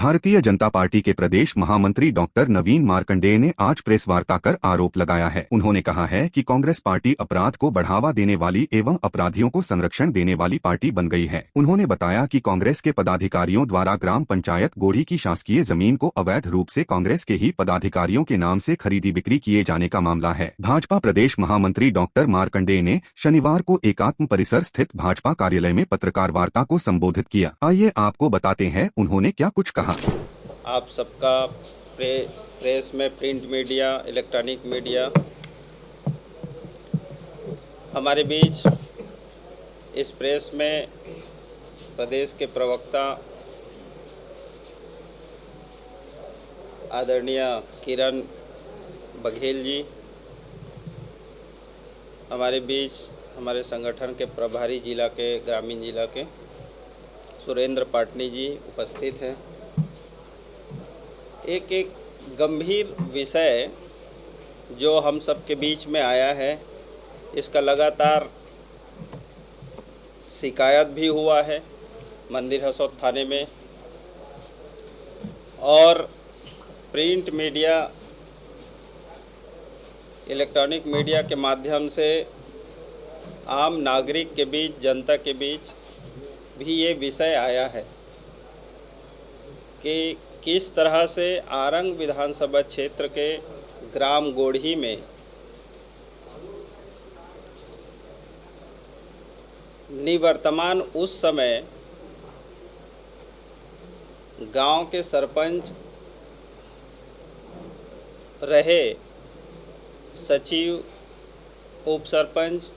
Bharatiya Janata party के प्रदेश महामंत्री doctor नवीन मार्कंडेय ने आज प्रेस वार्ता कर आरोप लगाया है। उन्होंने कहा है कि कांग्रेस पार्टी अपराध को बढ़ावा देने वाली एवं अपराधियों को संरक्षण देने वाली पार्टी बन गई है। उन्होंने बताया कि कांग्रेस के पदाधिकारियों द्वारा ग्राम पंचायत गोढ़ी की शासकीय जमीन को अवैध रूप से कांग्रेस के ही पदाधिकारियों के नाम से खरीदी बिक्री किए जाने का मामला है। भाजपा प्रदेश महामंत्री डॉक्टर मार्कंडेय ने शनिवार को एकात्म परिसर स्थित भाजपा कार्यालय में पत्रकार वार्ता को संबोधित किया। आइए आपको बताते हैं उन्होंने क्या कुछ कहा। आप सबका प्रेस में, प्रिंट मीडिया, इलेक्ट्रॉनिक मीडिया, हमारे बीच इस प्रेस में प्रदेश के प्रवक्ता आदरणीय किरण बघेल जी, हमारे बीच हमारे संगठन के प्रभारी जिला के, ग्रामीण जिला के सुरेंद्र पाटनी जी उपस्थित हैं। एक गंभीर विषय जो हम सब के बीच में आया है, इसका लगातार शिकायत भी हुआ है मंदिर हसौद थाने में, और प्रिंट मीडिया, इलेक्ट्रॉनिक मीडिया के माध्यम से आम नागरिक के बीच, जनता के बीच भी ये विषय आया है कि किस तरह से आरंग विधानसभा क्षेत्र के ग्राम गोढ़ी में निवर्तमान उस समय गांव के सरपंच रहे, सचिव, उप सरपंच,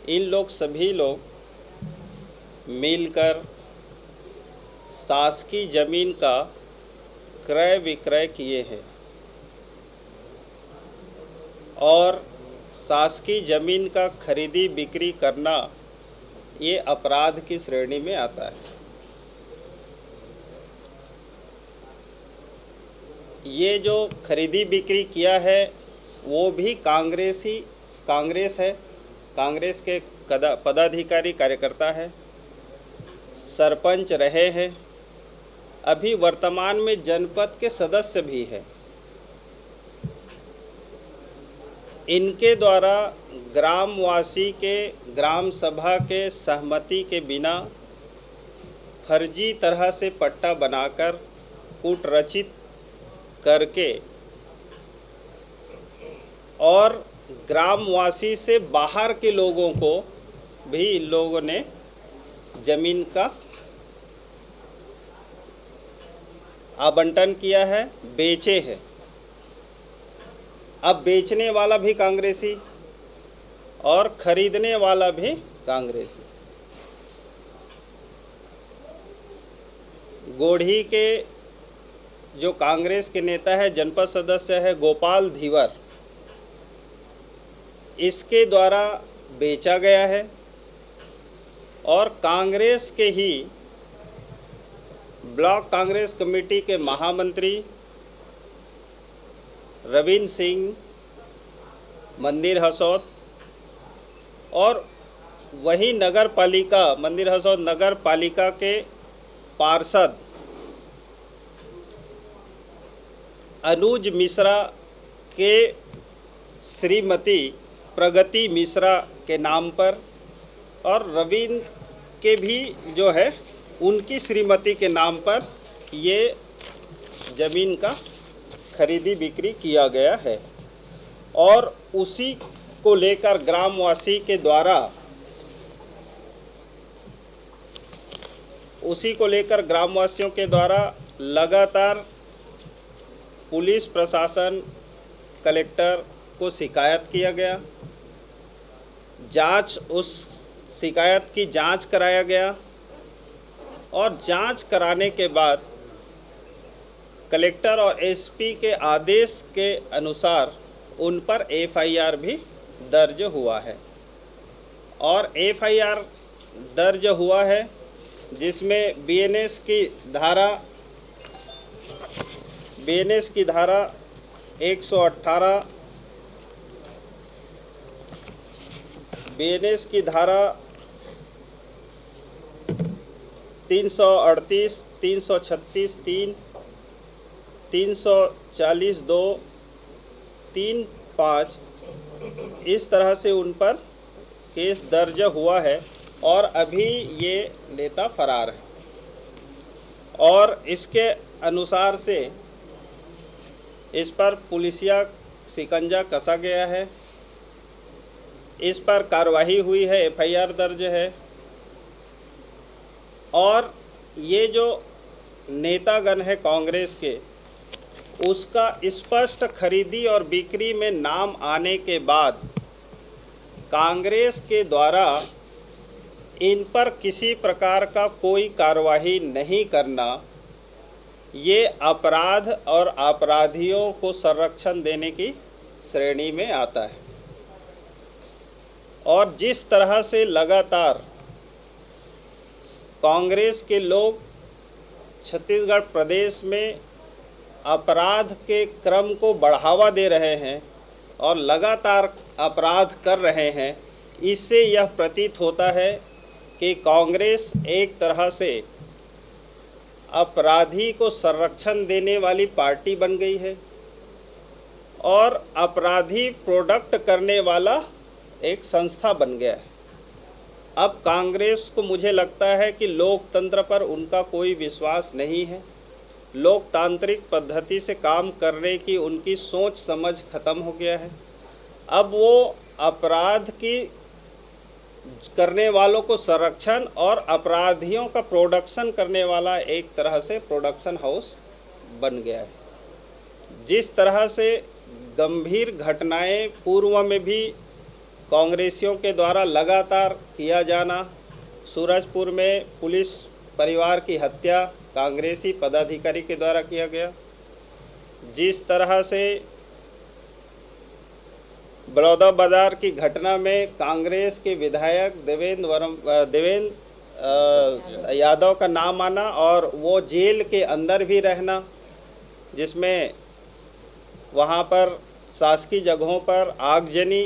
इन लोग सभी लोग मिलकर शासकीय जमीन का क्रय विक्रय किए हैं और शासकीय जमीन का खरीदी बिक्री करना ये अपराध की श्रेणी में आता है। ये जो खरीदी बिक्री किया है वो भी कांग्रेस है, कांग्रेस के पदाधिकारी कार्यकर्ता है, सरपंच रहे हैं, अभी वर्तमान में जनपद के सदस्य भी हैं। इनके द्वारा ग्रामवासी के ग्राम सभा के सहमति के बिना फर्जी तरह से पट्टा बनाकर कूटरचित करके और ग्रामवासी से बाहर के लोगों को भी इन लोगों ने जमीन का आवंटन किया है, बेचे हैं। अब बेचने वाला भी कांग्रेसी और खरीदने वाला भी कांग्रेसी। गोढ़ी के जो कांग्रेस के नेता है, जनपद सदस्य है गोपाल धीवर, इसके द्वारा बेचा गया है और कांग्रेस के ही ब्लॉक कांग्रेस कमेटी के महामंत्री रविंद्र सिंह मंदिर हसौद और वही नगर पालिका, मंदिर हसौद नगर पालिका के पार्षद अनुज मिश्रा के श्रीमती प्रगति मिश्रा के नाम पर और रविंद्र के भी जो है उनकी श्रीमती के नाम पर ये ज़मीन का खरीदी बिक्री किया गया है। और उसी को लेकर ग्रामवासी के द्वारा ग्रामवासियों के द्वारा लगातार पुलिस प्रशासन, कलेक्टर को शिकायत किया गया। उस शिकायत की जांच कराया गया और जांच कराने के बाद कलेक्टर और एसपी के आदेश के अनुसार उन पर एफआईआर भी दर्ज हुआ है और एफआईआर दर्ज हुआ है जिसमें बीएनएस की धारा 118, बीएनएस की धारा 338, 336, 3, 340, 2, 3, 5 इस तरह से उन पर केस दर्ज हुआ है और अभी ये नेता फरार है। और इसके अनुसार से इस पर पुलिसिया शिकंजा कसा गया है, इस पर कार्रवाई हुई है, एफआईआर दर्ज है। और ये जो नेतागण है कांग्रेस के, उसका स्पष्ट खरीदी और बिक्री में नाम आने के बाद कांग्रेस के द्वारा इन पर किसी प्रकार का कोई कार्रवाई नहीं करना, ये अपराध और अपराधियों को संरक्षण देने की श्रेणी में आता है। और जिस तरह से लगातार कांग्रेस के लोग छत्तीसगढ़ प्रदेश में अपराध के क्रम को बढ़ावा दे रहे हैं और लगातार अपराध कर रहे हैं, इससे यह प्रतीत होता है कि कांग्रेस एक तरह से अपराधी को संरक्षण देने वाली पार्टी बन गई है और अपराधी प्रोडक्ट करने वाला एक संस्था बन गया है। अब कांग्रेस को मुझे लगता है कि लोकतंत्र पर उनका कोई विश्वास नहीं है, लोकतांत्रिक पद्धति से काम करने की उनकी सोच समझ खत्म हो गया है। अब वो अपराध की करने वालों को संरक्षण और अपराधियों का प्रोडक्शन करने वाला एक तरह से प्रोडक्शन हाउस बन गया है। जिस तरह से गंभीर घटनाएं पूर्व में भी कांग्रेसियों के द्वारा लगातार किया जाना, सूरजपुर में पुलिस परिवार की हत्या कांग्रेसी पदाधिकारी के द्वारा किया गया, जिस तरह से बड़ौदा बाजार की घटना में कांग्रेस के विधायक देवेंद्र यादव का नाम आना और वो जेल के अंदर भी रहना, जिसमें वहाँ पर शासकीय जगहों पर आगजनी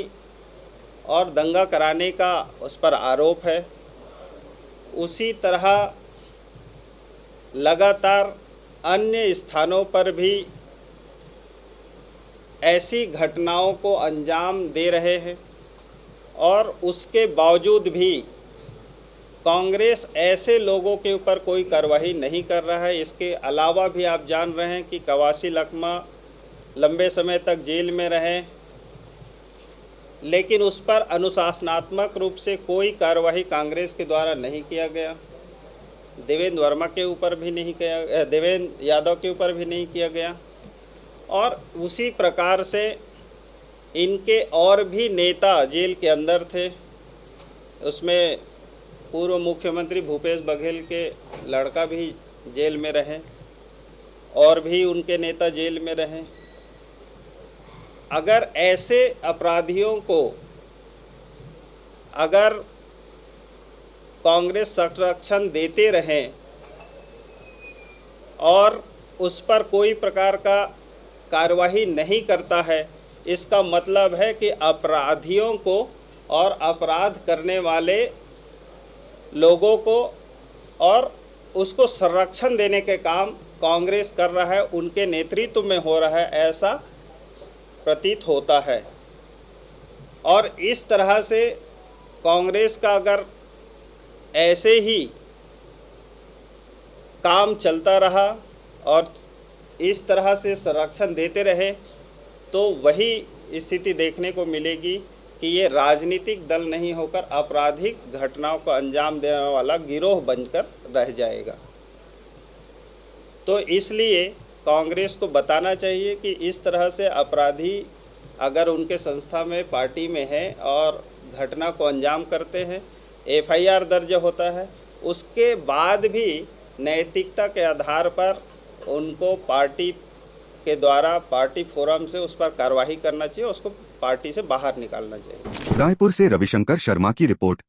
और दंगा कराने का उस पर आरोप है। उसी तरह लगातार अन्य स्थानों पर भी ऐसी घटनाओं को अंजाम दे रहे हैं और उसके बावजूद भी कांग्रेस ऐसे लोगों के ऊपर कोई कार्रवाई नहीं कर रहा है। इसके अलावा भी आप जान रहे हैं कि कवासी लखमा लंबे समय तक जेल में रहे, लेकिन उस पर अनुशासनात्मक रूप से कोई कार्रवाई कांग्रेस के द्वारा नहीं किया गया। देवेंद्र वर्मा के ऊपर भी नहीं किया, देवेंद्र यादव के ऊपर भी नहीं किया गया। और उसी प्रकार से इनके और भी नेता जेल के अंदर थे, उसमें पूर्व मुख्यमंत्री भूपेश बघेल के लड़का भी जेल में रहे और भी उनके नेता जेल में रहे। अगर ऐसे अपराधियों को अगर कांग्रेस संरक्षण देते रहें और उस पर कोई प्रकार का कार्रवाई नहीं करता है, इसका मतलब है कि अपराधियों को और अपराध करने वाले लोगों को और उसको संरक्षण देने के काम कांग्रेस कर रहा है, उनके नेतृत्व में हो रहा है, ऐसा प्रतीत होता है। और इस तरह से कांग्रेस का अगर ऐसे ही काम चलता रहा और इस तरह से संरक्षण देते रहे तो वही स्थिति देखने को मिलेगी कि ये राजनीतिक दल नहीं होकर आपराधिक घटनाओं को अंजाम देने वाला गिरोह बनकर रह जाएगा। तो इसलिए कांग्रेस को बताना चाहिए कि इस तरह से अपराधी अगर उनके संस्था में पार्टी में है और घटना को अंजाम करते हैं, एफआईआर दर्ज होता है, उसके बाद भी नैतिकता के आधार पर उनको पार्टी के द्वारा पार्टी फोरम से उस पर कार्रवाई करना चाहिए, उसको पार्टी से बाहर निकालना चाहिए। रायपुर से रविशंकर शर्मा की रिपोर्ट।